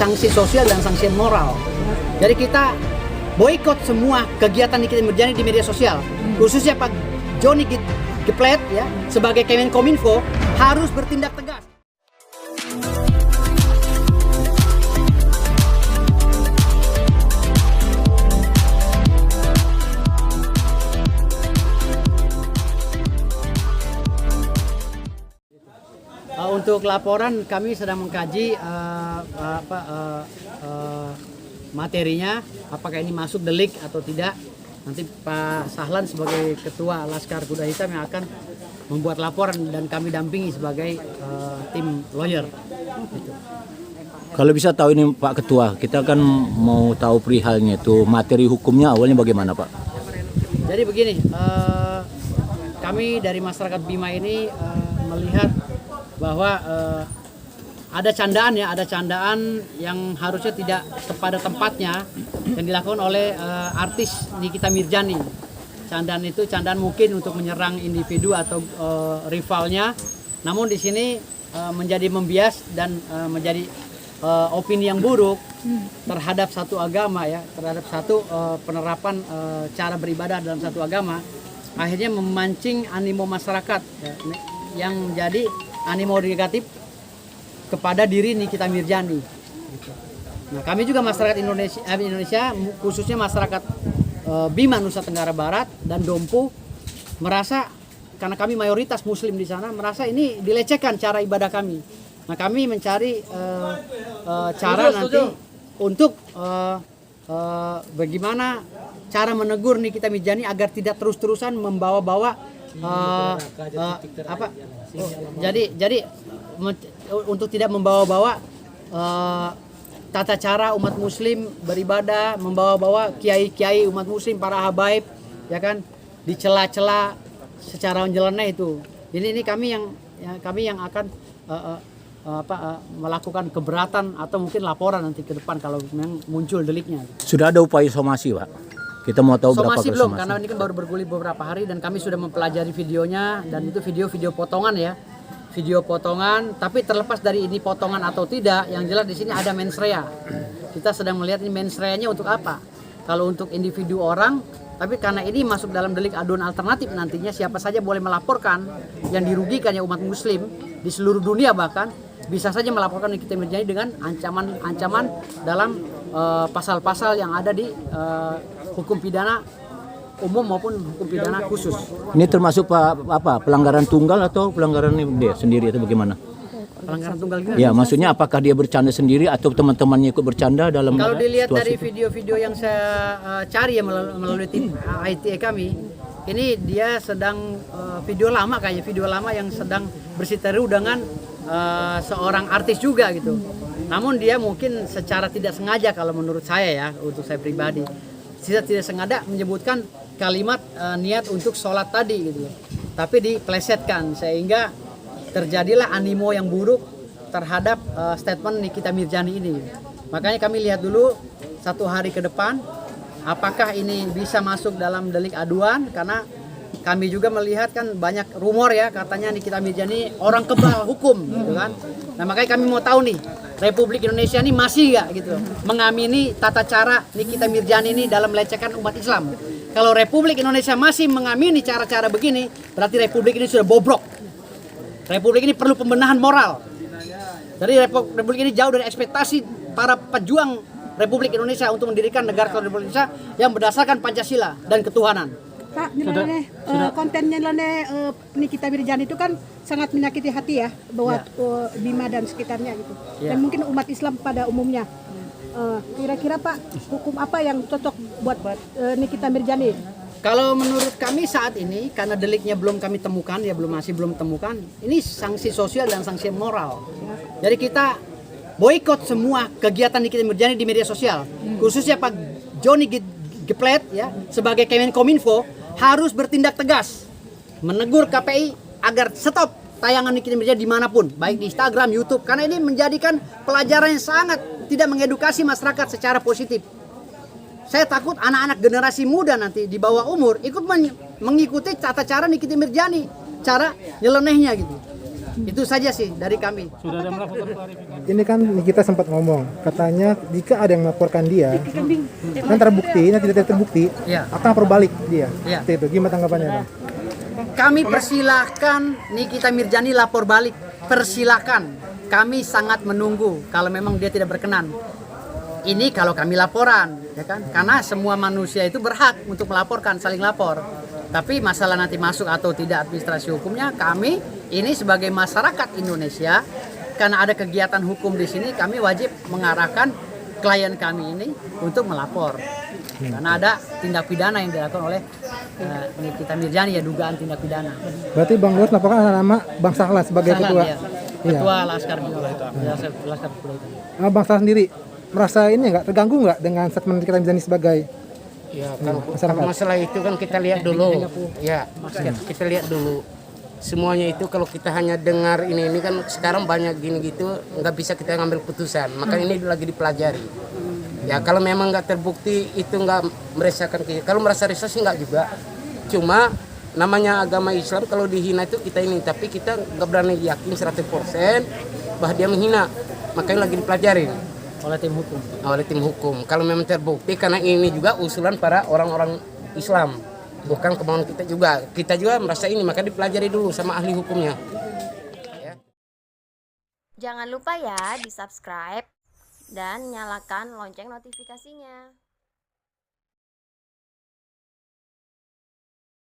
sanksi sosial dan sanksi moral. Jadi kita boikot semua kegiatan Nikita Mirzani di media sosial, khususnya Pak Johnny G. Plate ya sebagai Kemenkominfo harus bertindak tegas. Untuk laporan kami sedang mengkaji materinya, apakah ini masuk delik atau tidak. Nanti Pak Sahlan sebagai Ketua Laskar Kuda Hitam yang akan membuat laporan dan kami dampingi sebagai tim lawyer. Gitu. Kalau bisa tahu ini Pak Ketua, kita kan mau tahu perihalnya itu materi hukumnya awalnya bagaimana Pak? Jadi begini, kami dari masyarakat Bima ini melihat bahwa ada candaan yang harusnya tidak kepada tempatnya yang dilakukan oleh artis Nikita Mirzani. Candaan mungkin untuk menyerang individu atau rivalnya, namun di sini menjadi membias dan menjadi opini yang buruk terhadap satu agama ya, terhadap satu penerapan cara beribadah dalam satu agama, akhirnya memancing animo masyarakat ya, yang jadi animo negatif kepada diri Nikita Mirzani. Nah, kami juga masyarakat Indonesia khususnya masyarakat Bima Nusa Tenggara Barat dan Dompu merasa, karena kami mayoritas Muslim di sana, merasa ini dilecehkan cara ibadah kami. Nah, kami mencari cara nanti untuk bagaimana cara menegur Nikita Mirzani agar tidak terus-terusan membawa-bawa jadi untuk tidak membawa-bawa tata cara umat Muslim beribadah, membawa-bawa kiai-kiai umat Muslim, para habaib, ya kan, dicela-cela secara nyeleneh itu. Ini kami yang akan melakukan keberatan atau mungkin laporan nanti ke depan kalau memang muncul deliknya. Sudah ada upaya somasi Pak? Kita mau tahu berapa somasi belum, karena ini kan baru bergulir beberapa hari dan kami sudah mempelajari videonya dan itu video potongan ya. Video potongan, tapi terlepas dari ini potongan atau tidak, yang jelas di sini ada mens rea. Kita sedang melihat ini mens rea-nya untuk apa? Kalau untuk individu orang, tapi karena ini masuk dalam delik aduan alternatif nantinya siapa saja boleh melaporkan yang dirugikan ya umat Muslim di seluruh dunia, bahkan bisa saja melaporkan Nikita Mirzani dengan ancaman dalam pasal-pasal yang ada di hukum pidana umum maupun hukum pidana khusus. Ini termasuk pelanggaran tunggal atau pelanggaran dia sendiri atau bagaimana? Pelanggaran tunggal gimana? Ya, maksudnya apakah dia bercanda sendiri atau teman-temannya ikut bercanda dalam Kalau dilihat dari itu? video-video yang saya cari ya melalui tim ITA kami, ini dia sedang video lama yang sedang bersiteru dengan seorang artis juga gitu. Namun dia mungkin secara tidak sengaja, kalau menurut saya ya, untuk saya pribadi, tidak sengaja menyebutkan kalimat niat untuk sholat tadi gitu, tapi dipelesetkan sehingga terjadilah animo yang buruk terhadap statement Nikita Mirzani ini. Makanya kami lihat dulu 1 hari ke depan apakah ini bisa masuk dalam delik aduan, karena kami juga melihat kan banyak rumor ya, katanya Nikita Mirzani orang kebal hukum gitu kan. Nah, makanya kami mau tahu nih, Republik Indonesia ini masih nggak gitu mengamini tata cara Nikita Mirzani ini dalam melecehkan umat Islam. Kalau Republik Indonesia masih mengamini cara-cara begini, berarti Republik ini sudah bobrok. Republik ini perlu pembenahan moral. Jadi Republik ini jauh dari ekspektasi para pejuang Republik Indonesia untuk mendirikan negara Republik Indonesia yang berdasarkan Pancasila dan ketuhanan. Pak, kontennya Nikita Mirzani itu kan sangat menyakiti hati ya buat Bima dan sekitarnya gitu. Dan mungkin umat Islam pada umumnya. Kira-kira Pak, hukum apa yang cocok buat Nikita Mirzani? Kalau menurut kami saat ini, karena deliknya belum kami temukan, ya masih belum temukan, ini sanksi sosial dan sanksi moral. Jadi kita boikot semua kegiatan Nikita Mirzani di media sosial, khususnya Pak Johnny G. Plate ya sebagai Kemenkominfo harus bertindak tegas, menegur KPI agar stop tayangan Nikita Mirzani dimanapun, baik di Instagram, YouTube, karena ini menjadikan pelajaran yang sangat tidak mengedukasi masyarakat secara positif. Saya takut anak-anak generasi muda nanti di bawah umur ikut mengikuti tata cara Nikita Mirzani, cara nyelenehnya gitu. Itu saja sih dari kami. Ini kan kita sempat ngomong, katanya jika ada yang melaporkan dia dan terbukti, nanti tidak terbukti, Ya. akan lapor balik dia. Ya. Seperti itu. Gimana tanggapannya, Bang? Kami persilahkan Nikita Mirjani lapor balik. Persilahkan. Kami sangat menunggu kalau memang dia tidak berkenan. Ini kalau kami laporan, ya kan? Karena semua manusia itu berhak untuk melaporkan, saling lapor. Tapi masalah nanti masuk atau tidak administrasi hukumnya, kami ini sebagai masyarakat Indonesia, karena ada kegiatan hukum di sini, kami wajib mengarahkan klien kami ini untuk melapor. Karena ada tindak pidana yang dilakukan oleh Nikita Mirjani, ya dugaan tindak pidana. Berarti Bang Luas melaporkan nama Bang Sahlan sebagai Sahlan, ketua. ya. Iya. Ketua Laskar Laskar Kuda Hitam. Bang Sahlan sendiri merasa ini nggak terganggu nggak dengan statement Nikita Mirjani sebagai Ya, kalau masyarakat? masalah itu kan kita lihat dulu. Ya, kita lihat dulu. Semuanya itu kalau kita hanya dengar ini kan sekarang banyak gini gitu, nggak bisa kita ngambil putusan. Makanya ini lagi dipelajari. Ya, kalau memang nggak terbukti itu nggak meresahkan kita. Kalau merasa resah sih nggak juga. Cuma namanya agama Islam kalau dihina itu kita ini, tapi kita nggak berani yakin 100% bahwa dia menghina. Makanya lagi dipelajari Oleh tim hukum. oleh tim hukum. Kalau memang terbukti, karena ini juga usulan para orang-orang Islam, bukan kemauan kita juga. Kita juga merasa ini, maka dipelajari dulu sama ahli hukumnya. Jangan lupa ya di subscribe dan nyalakan lonceng notifikasinya.